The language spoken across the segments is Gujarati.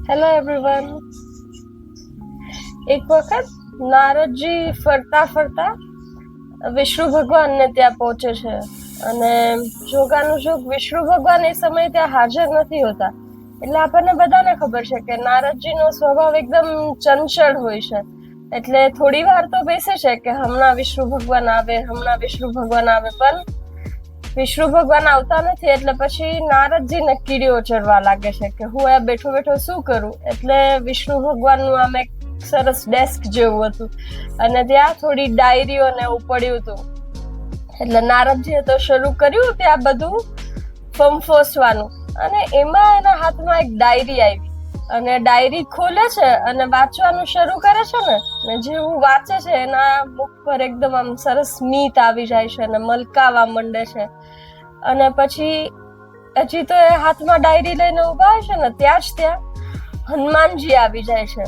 Hello everyone. એક વખત નારદજી ફરતા ફરતા વિષ્ણુ ભગવાનને ત્યાં પહોંચે છે અને જોગાનું જોગ વિષ્ણુ ભગવાન એ સમયે ત્યાં હાજર નથી હોતા. એટલે આપણને બધાને ખબર છે કે નારદજીનો સ્વભાવ એકદમ ચંચળ હોય છે. એટલે થોડી વાર તો બેસે છે કે હમણાં વિષ્ણુ ભગવાન આવે, હમણાં વિષ્ણુ ભગવાન આવે, પણ વિષ્ણુ ભગવાન આવતા નથી. એટલે પછી નારદજીને કીડીઓ ચડવા લાગે છે કે હું આ બેઠો બેઠો શું કરું. એટલે વિષ્ણુ ભગવાનનું આમ એક સરસ ડેસ્ક જેવું હતું અને ત્યાં થોડી ડાયરીઓ ને એવું પડ્યું હતું. એટલે નારદજીએ તો શરૂ કર્યું ત્યાં બધું ફંફોસવાનું અને એમાં એના હાથમાં એક ડાયરી આવી અને ડાયરી ખોલે છે અને વાંચવાનું શરૂ કરે છે ને જેવું વાંચે છે એના મુખ પર એકદમ આમ સરસ સ્મિત આવી જાય છે અને મલકાવા માંડે છે. અને પછી હજી તો એ હાથમાં ડાયરી લઈને ઉભા હોય છે ને ત્યાં જ ત્યાં હનુમાનજી આવી જાય છે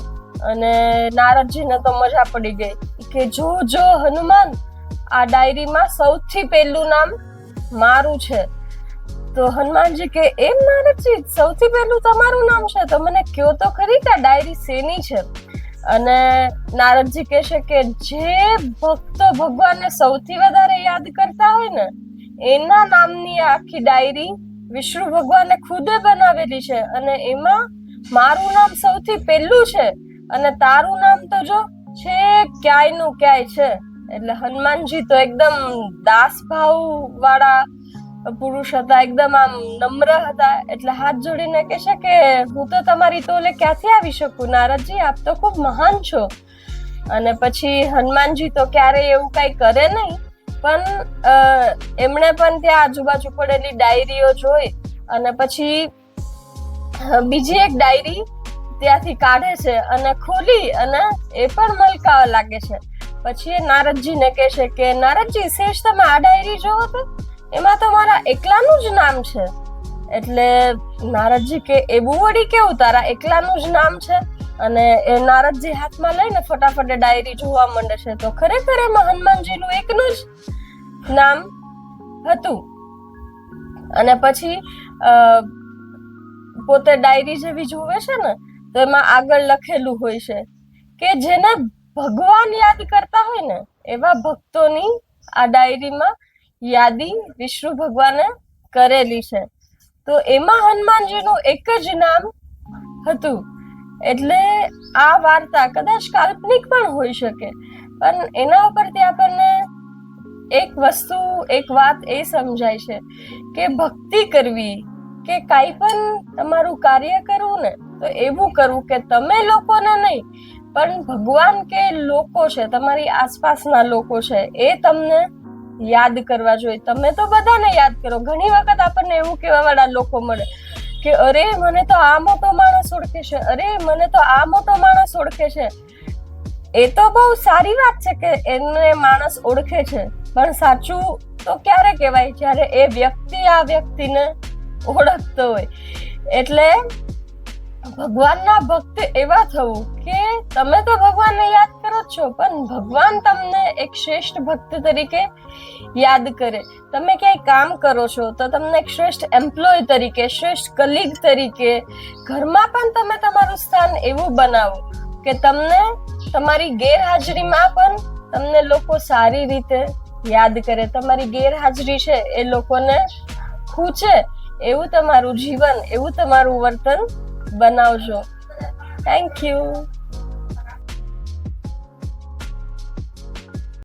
અને નારદજીને તો મજા પડી ગઈ કે જો હનુમાન, આ ડાયરીમાં સૌથી પહેલું નામ મારું છે. તો હનુમાનજી કે એમ નારદજી, સૌથી પહેલું તમારું નામ છે? તો મને કયો તો ખરી કે આ ડાયરી શેની છે? અને નારદજી કહે છે કે જે ભક્તો ભગવાનને સૌથી વધારે યાદ કરતા હોય ને એના નામની આખી ડાયરી વિષ્ણુ ભગવાને ખુદે બનાવેલી છે અને એમાં મારું નામ સૌથી પહેલું છે અને તારું નામ તો જો છે ક્યાંયનું ક્યાંય છે. એટલે હનુમાનજી તો એકદમ દાસ ભાવ વાળા પુરુષ હતા, એકદમ આમ નમ્ર હતા. એટલે હાથ જોડીને કહે છે કે હું તો તમારી તોલે ક્યાંથી આવી શકું નારદજી, આપ તો ખૂબ મહાન છો. અને પછી હનુમાનજી તો ક્યારેય એવું કઈ કરે નહીં, પણ એમણે પણ ત્યાં આજુબાજુ પડેલી ડાયરીઓ જોઈ અને પછી બીજી એક ડાયરી ત્યાંથી કાઢે છે અને ખોલી અને એ પણ મલકાવા લાગે છે. પછી એ નારદજીને કહે છે કે નારદજી, શેષ તમે આ ડાયરી જોવો તો એમાં તો મારા એકલાનું જ નામ છે. એટલે નારદજી કે એવું વળી કેવું, તારા એકલાનું જ નામ છે? અને એ નારદજી હાથમાં લઈને ફટાફટ ડાયરી જોવા માંડે છે તો ખરેખર એમાં હનુમાનજીનું એકનું જ નામ હતું. અને પછી પોતે ડાયરી જેવી જોવે છે ને તો એમાં આગળ લખેલું હોય છે કે જેને ભગવાન યાદ કરતા હોય ને એવા ભક્તોની આ ડાયરીમાં યાદી વિષ્ણુ ભગવાને કરેલી છે. તો એમાં હનુમાનજીનું એક જ નામ હતું. એટલે આ વાર્તા કદાચ કાલ્પનિક પણ હોઈ શકે, પણ એના ઉપરથી આપણને એક વાત એ સમજાય છે કે ભક્તિ કરવી કે કાંઈ પણ તમારું કાર્ય કરવું ને તો એવું કરવું કે તમે લોકોને નહીં, પણ ભગવાન કે લોકો છે, તમારી આસપાસના લોકો છે, એ તમને યાદ કરવા જોઈએ. તમે તો બધાને યાદ કરો. ઘણી વખત આપણને એવું કહેવા વાળા લોકો મળે કે અરે મને તો આ મોટો માણસ ઓળખે છે, અરે મને તો આ મોટો માણસ ઓળખે છે. એ તો બહુ સારી વાત છે કે એને માણસ ઓળખે છે, પણ સાચું તો ક્યારે કહેવાય જ્યારે એ વ્યક્તિ આ વ્યક્તિને ઓળખતો હોય. એટલે ભગવાનના ભક્ત એવા થવું કે તમે તો ભગવાનને યાદ કરો જ છો, પણ ભગવાન તમને એક શ્રેષ્ઠ ભક્ત તરીકે યાદ કરે. તમે ક્યાંય કામ કરો છો તો તમને એક શ્રેષ્ઠ એમ્પ્લોય તરીકે, શ્રેષ્ઠ કલીગ તરીકે, ઘરમાં પણ તમે તમારું સ્થાન એવું બનાવો કે તમને તમારી ગેરહાજરીમાં પણ તમને લોકો સારી રીતે યાદ કરે. તમારી ગેરહાજરી છે એ લોકોને ખૂચે એવું તમારું જીવન, એવું તમારું વર્તન બનાવજો. Thank you.